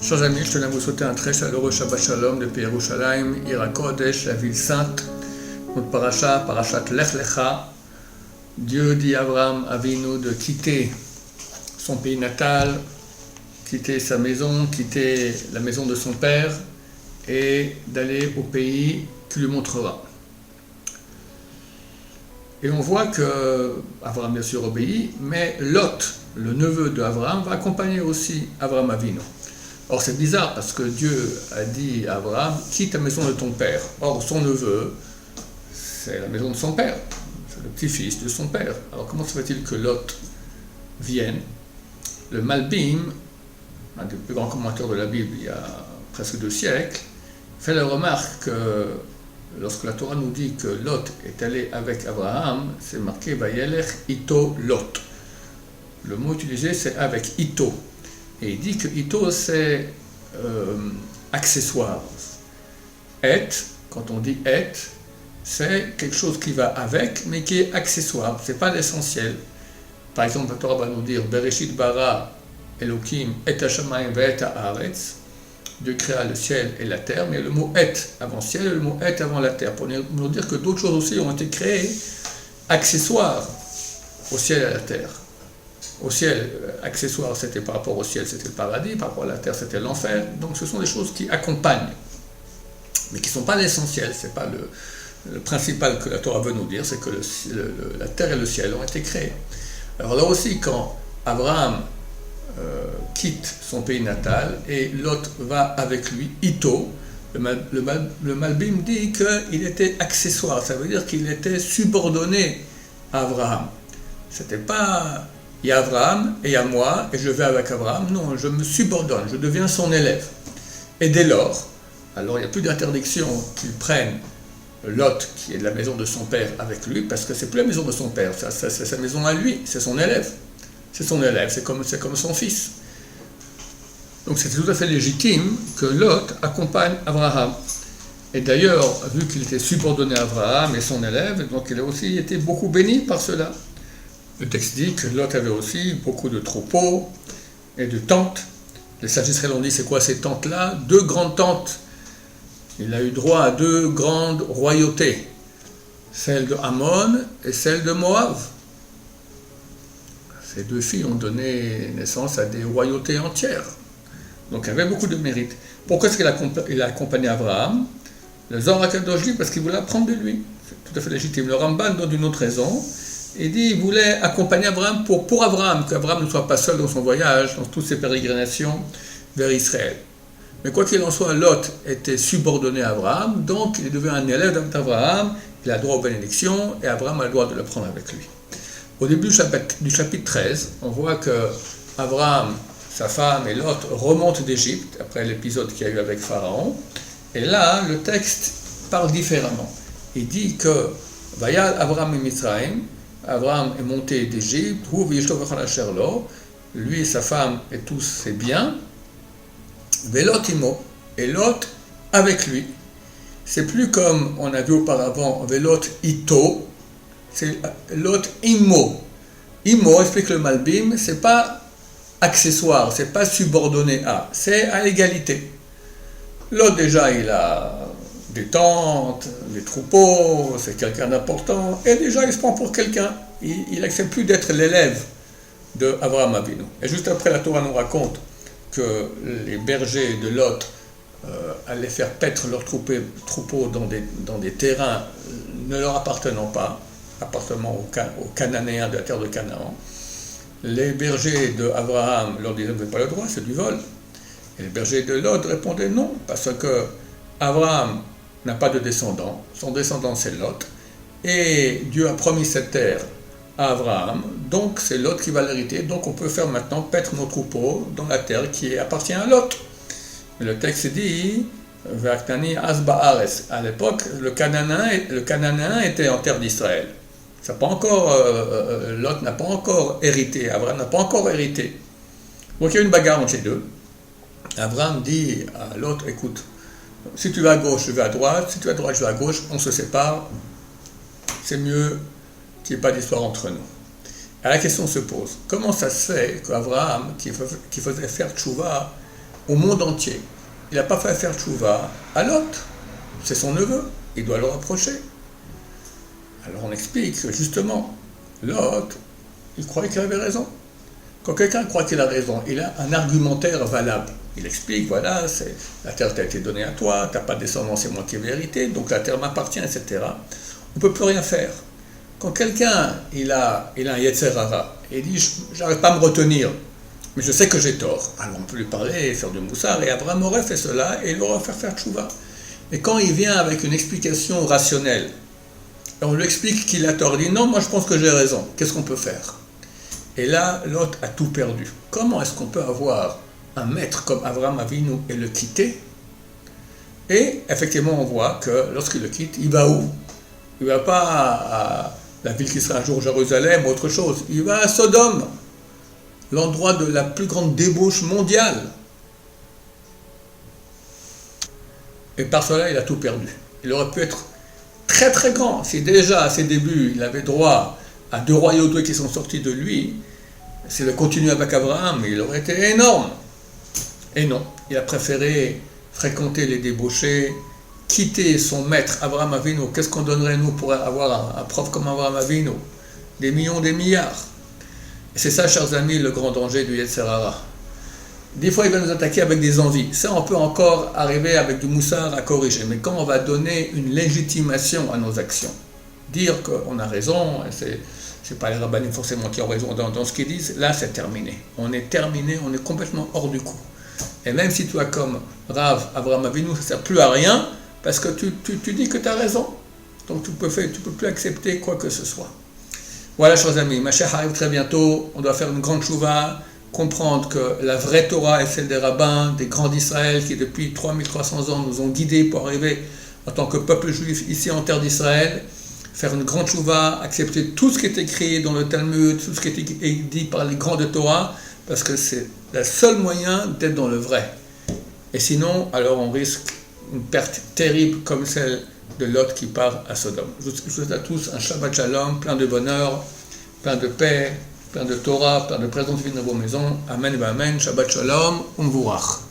Chers amis, je tenais à vous souhaiter un très chaleureux Shabbat Shalom depuis Yerushalayim, Ira Kodesh, la ville sainte. Notre parashat Lech Lecha. Dieu dit à Abraham Avinu de quitter son pays natal, quitter sa maison, quitter la maison de son père et d'aller au pays qu'il lui montrera. Et on voit que Abraham bien sûr obéit, mais Lot, le neveu d'Abraham, va accompagner aussi Abraham Avinu. Or c'est bizarre parce que Dieu a dit à Abraham, quitte la maison de ton père. Or son neveu, c'est la maison de son père, c'est le petit-fils de son père. Alors comment se fait-il que Lot vienne? Le Malbim, un des plus grands commentateurs de la Bible il y a presque 2 siècles, fait la remarque que lorsque la Torah nous dit que Lot est allé avec Abraham, c'est marqué Vayelech Ito Lot. Le mot utilisé c'est avec Ito. Et il dit que Ito c'est accessoire. Et, quand on dit et, c'est quelque chose qui va avec, mais qui est accessoire, c'est pas l'essentiel. Par exemple, la Torah va nous dire Bereshit bara Elohim et hashamayim ve'et haaretz. Dieu créa le ciel et la terre, mais le mot et avant ciel et le mot et avant la terre, pour nous dire que d'autres choses aussi ont été créées accessoires au ciel et à la terre. Au ciel, accessoire, c'était par rapport au ciel, c'était le paradis, par rapport à la terre, c'était l'enfer. Donc ce sont des choses qui accompagnent, mais qui ne sont pas l'essentiel. Ce n'est pas le principal que la Torah veut nous dire, c'est que la terre et le ciel ont été créés. Alors là aussi, quand Abraham quitte son pays natal et Lot va avec lui, Ito, le Malbim dit qu'il était accessoire, ça veut dire qu'il était subordonné à Abraham. C'était pas il y a Abraham et il y a moi et je vais avec Abraham, non, je me subordonne, je deviens son élève. Et dès lors, alors il n'y a plus d'interdiction qu'il prenne Lot, qui est de la maison de son père, avec lui, parce que c'est plus la maison de son père, c'est sa maison à lui, c'est son élève. C'est son élève, c'est comme son fils. Donc c'est tout à fait légitime que Lot accompagne Abraham. Et d'ailleurs, vu qu'il était subordonné à Abraham et son élève, donc il a aussi été beaucoup béni par cela. Le texte dit que Lot avait aussi beaucoup de troupeaux et de tentes. Les sages d'Israël ont dit, c'est quoi ces tentes-là? 2 grandes tentes. Il a eu droit à 2 grandes royautés, celle de Ammon et celle de Moab. Ces 2 filles ont donné naissance à des royautés entières. Donc il avait beaucoup de mérite. Pourquoi est-ce qu'il a accompagné Abraham? Le Zohar HaKadosh dit parce qu'il voulait apprendre de lui. C'est tout à fait légitime. Le Ramban donne une autre raison. Il dit qu'il voulait accompagner Abraham pour Abraham, qu'Abraham ne soit pas seul dans son voyage, dans toutes ses pérégrinations vers Israël. Mais quoi qu'il en soit, Lot était subordonné à Abraham, donc il est devenu un élève d'Abraham, il a droit aux bénédictions, et Abraham a le droit de le prendre avec lui. Au début du chapitre 13, on voit que Abraham, sa femme et Lot remontent d'Égypte, après l'épisode qu'il y a eu avec Pharaon, et là, le texte parle différemment. Il dit que Vayal Abraham et Mitzrayim, Abraham est monté d'Égypte, lui et sa femme et tous ses biens, Velot Imo, et Lot avec lui. C'est plus comme on a vu auparavant, Velot Ito, c'est Lot Imo. Imo, explique le Malbim, c'est pas accessoire, c'est pas subordonné à, c'est à égalité. Lot déjà il a des tentes, des troupeaux, c'est quelqu'un d'important, et déjà il se prend pour quelqu'un. Il n'accepte plus d'être l'élève de Abraham Avinu. Et juste après, la Torah nous raconte que les bergers de Lot allaient faire paître leurs troupeaux dans des terrains ne leur appartenant pas, appartenant aux Cananéens de la terre de Canaan. Les bergers d'Abraham leur disaient, vous n'avez pas le droit, c'est du vol. Et les bergers de Lot répondaient non, parce que Abraham n'a pas de descendant, son descendant c'est Lot, et Dieu a promis cette terre à Abraham, donc c'est Lot qui va l'hériter, donc on peut faire maintenant paître nos troupeaux dans la terre qui appartient à Lot. Mais le texte dit, V'aktani as ba'aretz. À l'époque, le Cananéen était en terre d'Israël. Ça pas encore, Lot n'a pas encore hérité, Abraham n'a pas encore hérité. Donc il y a une bagarre entre les deux. Abraham dit à Lot, écoute, si tu vas à gauche, je vais à droite, si tu vas à droite, je vais à gauche, on se sépare, c'est mieux qu'il n'y ait pas d'histoire entre nous. Et la question se pose, comment ça se fait qu'Abraham, qui faisait faire tchouva au monde entier. Il n'a pas fait faire tchouva à Lot. C'est son neveu. Il doit le rapprocher. Alors on explique que justement, Lot, il croyait qu'il avait raison. Quand quelqu'un croit qu'il a raison, il a un argumentaire valable. Il explique, voilà, la terre t'a été donnée à toi, t'as pas de descendance, c'est moi qui ai vérité, donc la terre m'appartient, etc. On ne peut plus rien faire. Quand quelqu'un, il a un Yetzer Hara, et il dit, j'arrive pas à me retenir, mais je sais que j'ai tort. Alors on peut lui parler, faire du moussard, et Abraham aurait fait cela, et il aurait fait faire tchouva. Mais quand il vient avec une explication rationnelle, et on lui explique qu'il a tort, il dit, non, moi je pense que j'ai raison, qu'est-ce qu'on peut faire? Et là, Lot a tout perdu. Comment est-ce qu'on peut avoir un maître comme Abraham Avinu et le quitter? Et effectivement, on voit que lorsqu'il le quitte, il va où? Il ne va pas à la ville qui sera un jour Jérusalem ou autre chose. Il va à Sodome, l'endroit de la plus grande débauche mondiale. Et par cela, il a tout perdu. Il aurait pu être très très grand. Si déjà, à ses débuts, il avait droit à 2 royautés qui sont sortis de lui, s'il avait continué avec Abraham, il aurait été énorme. Et non, il a préféré fréquenter les débauchés, quitter son maître Abraham Avinu. Qu'est-ce qu'on donnerait nous pour avoir un prof comme Abraham Avinu? Des millions, des milliards. Et c'est ça, chers amis, le grand danger du Yetzer Hara. Des fois, il va nous attaquer avec des envies. Ça, on peut encore arriver avec du moussard à corriger. Mais quand on va donner une légitimation à nos actions, dire qu'on a raison, c'est pas les rabbinim forcément qui ont raison dans ce qu'ils disent, là c'est terminé. On est terminé, on est complètement hors du coup. Et même si toi comme Rav Abraham Avinu, ça ne sert plus à rien, parce que tu dis que tu as raison. Donc tu peux plus accepter quoi que ce soit. Voilà, chers amis, Mashiach arrive très bientôt, on doit faire une grande chouva, comprendre que la vraie Torah est celle des rabbins, des grands d'Israël, qui depuis 3300 ans nous ont guidés pour arriver en tant que peuple juif ici en terre d'Israël, faire une grande chouva, accepter tout ce qui est écrit dans le Talmud, tout ce qui est dit par les grands de Torah, parce que c'est le seul moyen d'être dans le vrai. Et sinon, alors on risque une perte terrible comme celle de Lot qui part à Sodome. Je vous souhaite à tous un Shabbat Shalom, plein de bonheur, plein de paix, plein de Torah, plein de présence divine dans vos maisons. Amen et Amen. Shabbat Shalom, Umvurach.